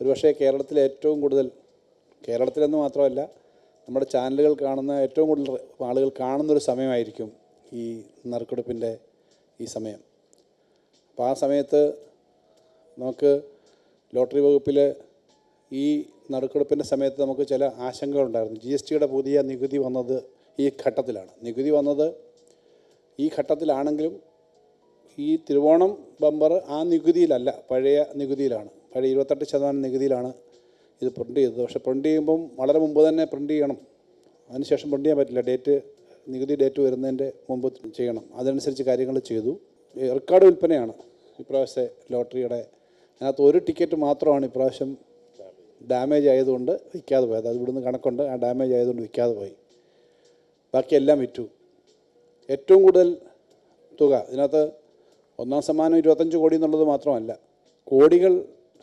ഒരുപക്ഷേ കേരളത്തിലെ ഏറ്റവും കൂടുതൽ, കേരളത്തിലെന്ന് മാത്രമല്ല നമ്മുടെ ചാനലുകൾ കാണുന്ന ഏറ്റവും കൂടുതൽ ആളുകൾ കാണുന്നൊരു സമയമായിരിക്കും ഈ നറുക്കെടുപ്പിൻ്റെ ഈ സമയം. അപ്പോൾ ആ സമയത്ത് നമുക്ക് ലോട്ടറി വകുപ്പിൽ ഈ നറുക്കെടുപ്പിൻ്റെ സമയത്ത് നമുക്ക് ചില ആശങ്കകളുണ്ടായിരുന്നു. GSTയുടെ പുതിയ നികുതി വന്നത് ഈ ഘട്ടത്തിലാണ്. നികുതി വന്നത് ഈ ഘട്ടത്തിലാണെങ്കിലും ഈ തിരുവോണം ബമ്പർ ആ നികുതിയിലല്ല, പഴയ നികുതിയിലാണ്, പഴയ 28% നികുതിയിലാണ് ഇത് പ്രിൻ്റ് ചെയ്തത്. പക്ഷേ പ്രിൻ്റ് ചെയ്യുമ്പം വളരെ മുമ്പ് തന്നെ പ്രിൻ്റ് ചെയ്യണം, അതിനുശേഷം പ്രിൻ്റ് ചെയ്യാൻ പറ്റില്ല. നികുതി ഡേറ്റ് വരുന്നതിൻ്റെ മുമ്പ് ചെയ്യണം. അതനുസരിച്ച് കാര്യങ്ങൾ ചെയ്തു. റെക്കോർഡ് വിൽപ്പനയാണ് ഇപ്രാവശ്യത്തെ ലോട്ടറിയുടെ. അതിനകത്ത് ഒരു ടിക്കറ്റ് മാത്രമാണ് ഇപ്രാവശ്യം ഡാമേജ് ആയതുകൊണ്ട് വിൽക്കാതെ പോയത്. അത് ഇവിടുന്ന് കണക്കുണ്ട്, ആ ഡാമേജ് ആയതുകൊണ്ട് വിൽക്കാതെ പോയി. ബാക്കിയെല്ലാം വിറ്റു. ഏറ്റവും കൂടുതൽ തുക ഇതിനകത്ത് ഒന്നാം സമ്മാനം 25 കോടി എന്നുള്ളത് മാത്രമല്ല, കോടികൾ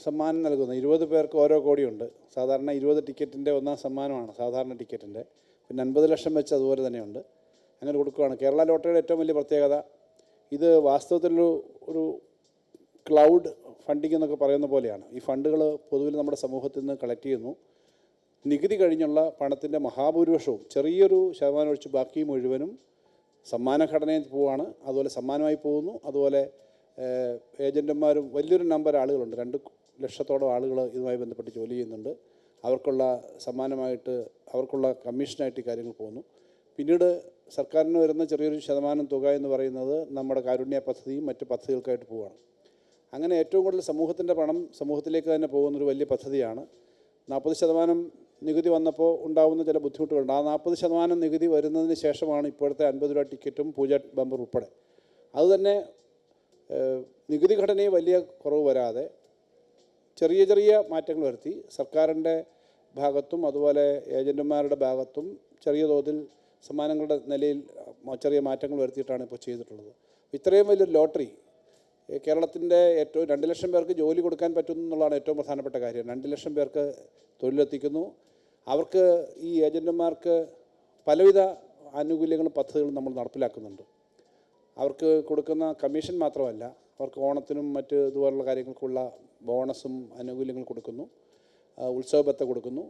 സമ്മാനം നൽകുന്നു. 20 പേർക്ക് ഓരോ കോടിയുണ്ട്. സാധാരണ 20 ടിക്കറ്റിൻ്റെ ഒന്നാം സമ്മാനമാണ് സാധാരണ ടിക്കറ്റിൻ്റെ. പിന്നെ 50 ലക്ഷം വെച്ച് അതുപോലെ തന്നെയുണ്ട്. അങ്ങനെ കൊടുക്കുകയാണ്. കേരള ലോട്ടറിയുടെ ഏറ്റവും വലിയ പ്രത്യേകത, ഇത് വാസ്തവത്തിലൊരു ക്ലൗഡ് ഫണ്ടിങ് എന്നൊക്കെ പറയുന്ന പോലെയാണ്. ഈ ഫണ്ടുകൾ പൊതുവിൽ നമ്മുടെ സമൂഹത്തിൽ നിന്ന് കളക്ട് ചെയ്യുന്നു. നികുതി കഴിഞ്ഞുള്ള പണത്തിൻ്റെ മഹാഭൂരിപക്ഷവും, ചെറിയൊരു ശതമാനം ഒഴിച്ച് ബാക്കി മുഴുവനും സമ്മാന ഘടനയിൽ പോവുകയാണ്. അതുപോലെ സമ്മാനമായി പോകുന്നു. അതുപോലെ ഏജൻറ്റുമാരും വലിയൊരു നമ്പർ ആളുകളുണ്ട്, 2 ലക്ഷത്തോളം ആളുകൾ ഇതുമായി ബന്ധപ്പെട്ട് ജോലി ചെയ്യുന്നുണ്ട്. അവർക്കുള്ള സമ്മാനമായിട്ട്, അവർക്കുള്ള കമ്മീഷനായിട്ട് കാര്യങ്ങൾ പോകുന്നു. പിന്നീട് സർക്കാരിന് വരുന്ന ചെറിയൊരു ശതമാനം തുക എന്ന് പറയുന്നത് നമ്മുടെ കാരുണ്യ പദ്ധതിയും മറ്റ് പദ്ധതികൾക്കായിട്ട് പോവുകയാണ്. അങ്ങനെ ഏറ്റവും കൂടുതൽ സമൂഹത്തിൻ്റെ പണം സമൂഹത്തിലേക്ക് തന്നെ പോകുന്നൊരു വലിയ പദ്ധതിയാണ്. 40% നികുതി വന്നപ്പോൾ ഉണ്ടാകുന്ന ചില ബുദ്ധിമുട്ടുകളുണ്ട്. ആ 40% നികുതി വരുന്നതിന് ശേഷമാണ് ഇപ്പോഴത്തെ 50 രൂപ ടിക്കറ്റും പൂജ ബമ്പർ ഉൾപ്പെടെ. അതുതന്നെ നികുതി ഘടനയിൽ വലിയ കുറവ് വരാതെ ചെറിയ ചെറിയ മാറ്റങ്ങൾ വരുത്തി സർക്കാരിൻ്റെ ഭാഗത്തും അതുപോലെ ഏജൻറ്റുമാരുടെ ഭാഗത്തും ചെറിയ തോതിൽ സമ്മാനങ്ങളുടെ നിലയിൽ ചെറിയ മാറ്റങ്ങൾ വരുത്തിയിട്ടാണ് ഇപ്പോൾ ചെയ്തിട്ടുള്ളത്. ഇത്രയും വലിയൊരു ലോട്ടറി കേരളത്തിൻ്റെ ഏറ്റവും 2 ലക്ഷം പേർക്ക് ജോലി കൊടുക്കാൻ പറ്റുന്നു എന്നുള്ളതാണ് ഏറ്റവും പ്രധാനപ്പെട്ട കാര്യം. 2 ലക്ഷം പേർക്ക് തൊഴിലെത്തിക്കുന്നു. അവർക്ക് ഈ ഏജൻറ്റുമാർക്ക് പലവിധ ആനുകൂല്യങ്ങളും പദ്ധതികളും നമ്മൾ നടപ്പിലാക്കുന്നുണ്ട്. അവർക്ക് കൊടുക്കുന്ന കമ്മീഷൻ മാത്രമല്ല, അവർക്ക് ഓണത്തിനും മറ്റ് ഇതുപോലുള്ള കാര്യങ്ങൾക്കുള്ള ബോണസും ആനുകൂല്യങ്ങൾ കൊടുക്കുന്നു, ഉത്സവ ബത്ത കൊടുക്കുന്നു.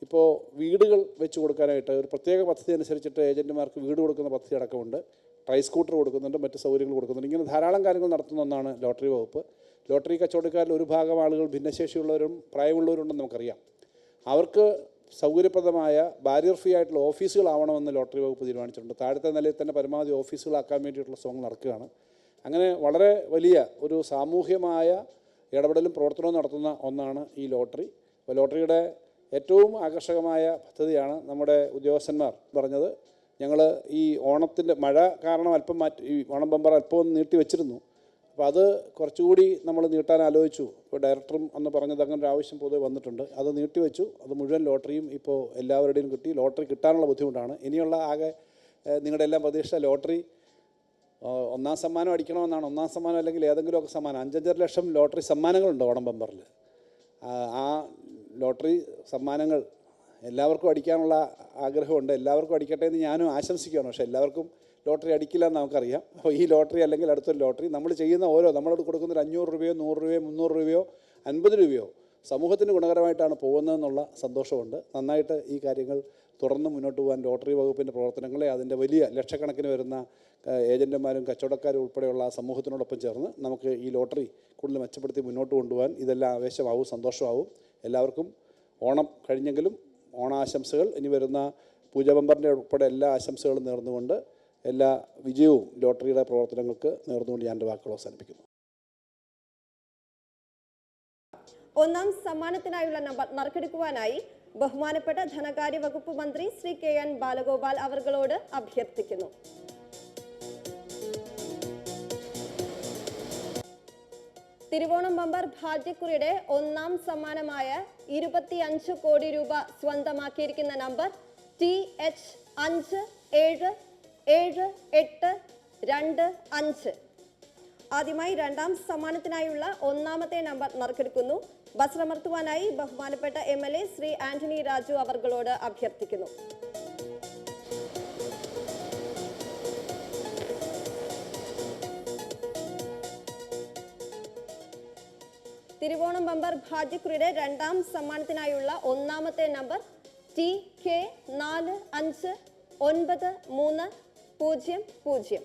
ഇപ്പോൾ വീടുകൾ വെച്ച് കൊടുക്കാനായിട്ട് ഒരു പ്രത്യേക പദ്ധതി അനുസരിച്ചിട്ട് ഏജൻറ്റുമാർക്ക് വീട് കൊടുക്കുന്ന പദ്ധതി അടക്കമുണ്ട്. ട്രൈ സ്കൂട്ടർ കൊടുക്കുന്നുണ്ട്, മറ്റ് സൗകര്യങ്ങൾ കൊടുക്കുന്നുണ്ട്. ഇങ്ങനെ ധാരാളം കാര്യങ്ങൾ നടത്തുന്ന ഒന്നാണ് ലോട്ടറി വകുപ്പ്. ലോട്ടറി കച്ചവടക്കാരിൽ ഒരു ഭാഗം ആളുകൾ ഭിന്നശേഷിയുള്ളവരും പ്രായമുള്ളവരുണ്ടെന്ന് നമുക്കറിയാം. അവർക്ക് സൗകര്യപ്രദമായ ബാരിയർ ഫ്രീ ആയിട്ടുള്ള ഓഫീസുകളാവണമെന്ന് ലോട്ടറി വകുപ്പ് തീരുമാനിച്ചിട്ടുണ്ട്. താഴത്തെ നിലയിൽ തന്നെ പരമാവധി ഓഫീസുകളാക്കാൻ വേണ്ടിയിട്ടുള്ള ശ്രമങ്ങൾ നടക്കുകയാണ്. അങ്ങനെ വളരെ വലിയ ഒരു സാമൂഹ്യമായ ഇടപെടലും പ്രവർത്തനവും നടത്തുന്ന ഒന്നാണ് ഈ ലോട്ടറി. അപ്പോൾ ലോട്ടറിയുടെ ഏറ്റവും ആകർഷകമായ പദ്ധതിയാണ് നമ്മുടെ ഉദ്യോഗസ്ഥന്മാർ പറഞ്ഞത്. ഞങ്ങൾ ഈ ഓണത്തിൻ്റെ മഴ കാരണം അല്പം ഈ ഓണം ബമ്പർ അല്പം ഒന്ന് നീട്ടി വെച്ചിരുന്നു. അപ്പോൾ അത് കുറച്ചുകൂടി നമ്മൾ നീട്ടാൻ ആലോചിച്ചു. ഇപ്പോൾ ഡയറക്ടറും അന്ന് പറഞ്ഞത് അങ്ങനെ ഒരു ആവശ്യം പൊതുവെ വന്നിട്ടുണ്ട്. അത് നീട്ടിവെച്ചു. അത് മുഴുവൻ ലോട്ടറിയും ഇപ്പോൾ എല്ലാവരുടെയും കിട്ടി. ലോട്ടറി കിട്ടാനുള്ള ബുദ്ധിമുട്ടാണ്. ഇനിയുള്ള ആകെ നിങ്ങളുടെ എല്ലാം പ്രതീക്ഷ ലോട്ടറി ഒന്നാം സമ്മാനം അടിക്കണമെന്നാണ്. ഒന്നാം സമ്മാനം അല്ലെങ്കിൽ ഏതെങ്കിലുമൊക്കെ സമ്മാനം 5-5 ലക്ഷം ലോട്ടറി സമ്മാനങ്ങളുണ്ട് ഓണം ബമ്പറിൽ. ആ ലോട്ടറി സമ്മാനങ്ങൾ എല്ലാവർക്കും അടിക്കാനുള്ള ആഗ്രഹമുണ്ട്. എല്ലാവർക്കും അടിക്കട്ടെ എന്ന് ഞാനും ആശംസിക്കുകയാണ്. പക്ഷേ എല്ലാവർക്കും ലോട്ടറി അടിക്കില്ല എന്ന് നമുക്കറിയാം. അപ്പോൾ ഈ ലോട്ടറി അല്ലെങ്കിൽ അടുത്തൊരു ലോട്ടറി നമ്മൾ ചെയ്യുന്ന നമ്മളോട് കൊടുക്കുന്ന ഒരു 500 രൂപയോ 100 രൂപയോ 300 രൂപയോ 50 രൂപയോ സമൂഹത്തിന് ഗുണകരമായിട്ടാണ് പോകുന്നതെന്നുള്ള സന്തോഷമുണ്ട്. നന്നായിട്ട് ഈ കാര്യങ്ങൾ തുടർന്ന് മുന്നോട്ട് പോകാൻ ലോട്ടറി വകുപ്പിൻ്റെ പ്രവർത്തനങ്ങളെ അതിൻ്റെ വലിയ ലക്ഷക്കണക്കിന് വരുന്ന ഏജൻറ്റുമാരും കച്ചവടക്കാരും ഉൾപ്പെടെയുള്ള സമൂഹത്തിനോടൊപ്പം ചേർന്ന് നമുക്ക് ഈ ലോട്ടറി കൂടുതൽ മെച്ചപ്പെടുത്തി മുന്നോട്ട് കൊണ്ടുപോകാൻ ഇതെല്ലാം ആവേശമാവും, സന്തോഷമാവും. എല്ലാവർക്കും ഓണം കഴിഞ്ഞെങ്കിലും ഓണാശംസകൾ. ഇനി വരുന്ന പൂജ ബമ്പറിൻ്റെ ഉൾപ്പെടെ എല്ലാ ആശംസകളും നേർന്നുകൊണ്ട് എല്ലാ വിജയവും ലോട്ടറിയുടെ പ്രവർത്തനങ്ങൾക്ക് നേർന്നുകൊണ്ട് ഞാൻ എൻ്റെ വാക്കുകൾ അവസാനിപ്പിക്കുന്നു. ഒന്നാം സമ്മാനത്തിനായുള്ള നമ്പർ നറുക്കെടുക്കുവാനായി ബഹുമാനപ്പെട്ട ധനകാര്യ വകുപ്പ് മന്ത്രി ശ്രീ KN ബാലഗോപാൽ അവർകളോട് അഭ്യർത്ഥിക്കുന്നു. തിരുവോണം ബമ്പർ ഭാഗ്യക്കുറിയുടെ ഒന്നാം സമ്മാനമായ 25 കോടി രൂപ സ്വന്തമാക്കിയിരിക്കുന്ന നമ്പർ TH577825. ആദ്യമായി രണ്ടാം സമ്മാനത്തിനായുള്ള ഒന്നാമത്തെ നമ്പർ നറുക്കെടുക്കുന്നു. ബസ്സമർത്തുവാനായി ബഹുമാനപ്പെട്ട MLA ശ്രീ ആന്റണി രാജു അവർകളോട് അഭ്യർത്ഥിക്കുന്നു. തിരുവോണം ബമ്പർ ഭാഗ്യക്കുറിയുടെ രണ്ടാം സമ്മാനത്തിനായുള്ള ഒന്നാമത്തെ നമ്പർ TK 459300.